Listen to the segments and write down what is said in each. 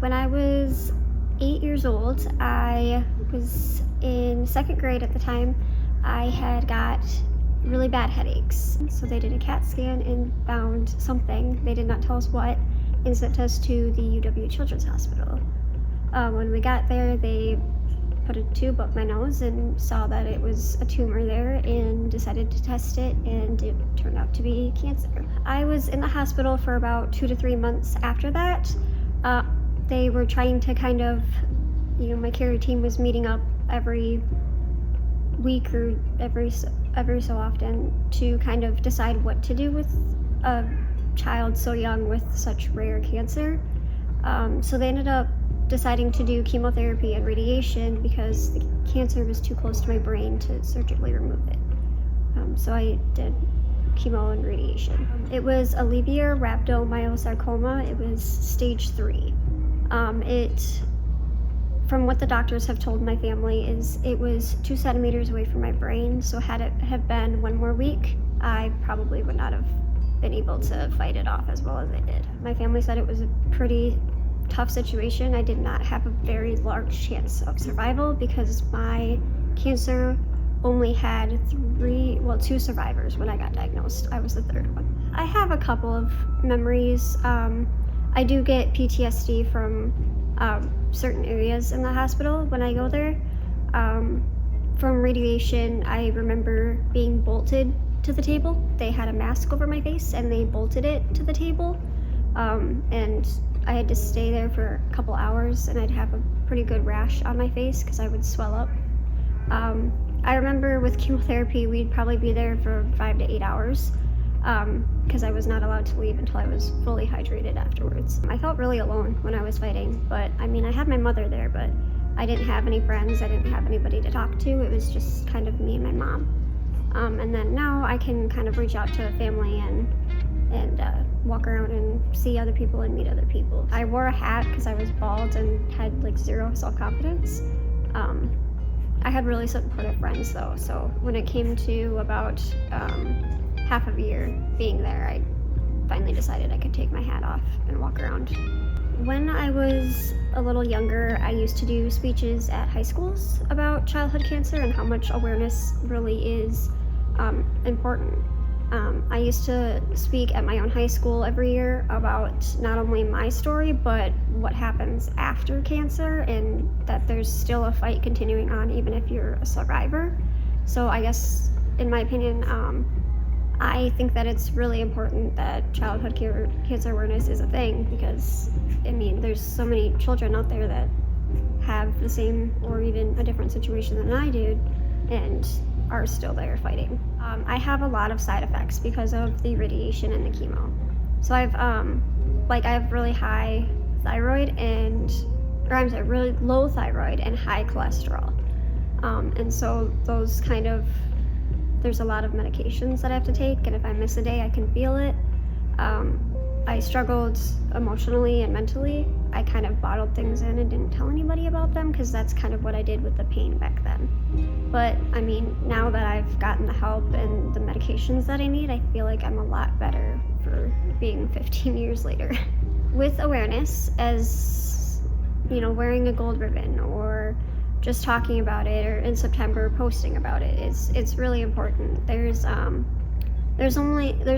When I was 8 years old, I was in second grade at the time. I had got really bad headaches. So they did a CAT scan and found something. They did not tell us what, and sent us to the UW Children's Hospital. When we got there, they put a tube up my nose and saw that it was a tumor there and decided to test it, and it turned out to be cancer. I was in the hospital for about 2 to 3 months after that. They were trying to kind of, my care team was meeting up every week or every so often to kind of decide what to do with a child so young with such rare cancer. So they ended up deciding to do chemotherapy and radiation because the cancer was too close to my brain to surgically remove it. So I did chemo and radiation. It was a Levier rhabdomyosarcoma. It was stage 3. From what the doctors have told my family, is it was 2 centimeters away from my brain. So had it have been 1 more week, I probably would not have been able to fight it off as well as I did. My family said it was a pretty tough situation. I did not have a very large chance of survival because my cancer only had 2 survivors when I got diagnosed. I was the 3rd one. I have a couple of memories. I do get PTSD from certain areas in the hospital when I go there. From radiation, I remember being bolted to the table. They had a mask over my face and they bolted it to the table. And I had to stay there for a couple hours, and I'd have a pretty good rash on my face because I would swell up. I remember with chemotherapy, we'd probably be there for 5 to 8 hours because I was not allowed to leave until I was fully hydrated afterwards. I felt really alone when I was fighting, but I had my mother there, but I didn't have any friends. I didn't have anybody to talk to. It was just kind of me and my mom. And then now I can kind of reach out to family and walk around and see other people and meet other people. I wore a hat because I was bald and had zero self-confidence. I had really supportive friends though, so when it came to about half of a year being there, I finally decided I could take my hat off and walk around. When I was a little younger, I used to do speeches at high schools about childhood cancer and how much awareness really is important. I used to speak at my own high school every year about not only my story, but what happens after cancer, and that there's still a fight continuing on even if you're a survivor. So I guess, in my opinion, I think that it's really important that childhood cancer awareness is a thing because, there's so many children out there that have the same or even a different situation than I did and are still there fighting. I have a lot of side effects because of the radiation and the chemo. So I have really high thyroid really low thyroid and high cholesterol. And so those there's a lot of medications that I have to take, and if I miss a day, I can feel it. I struggled emotionally and mentally. I kind of bottled things in and didn't tell anybody about them because that's kind of what I did with the pain back then. But now that I've gotten the help and the medications that I need, I feel like I'm a lot better for being 15 years later. With awareness, as wearing a gold ribbon or just talking about it, or in September posting about it, it's really important. There's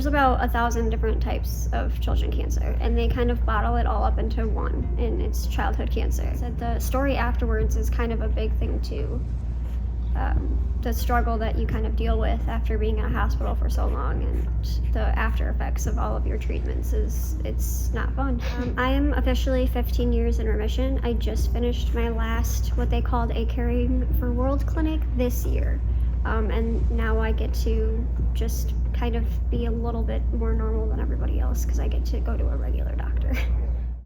about 1,000 different types of children cancer, and they kind of bottle it all up into one, and it's childhood cancer. So the story afterwards is kind of a big thing too. The struggle that you kind of deal with after being in a hospital for so long, and the after effects of all of your treatments it's not fun. I am officially 15 years in remission. I just finished my last, what they called a Caring for World clinic this year. And now I get to just kind of be a little bit more normal than everybody else because I get to go to a regular doctor.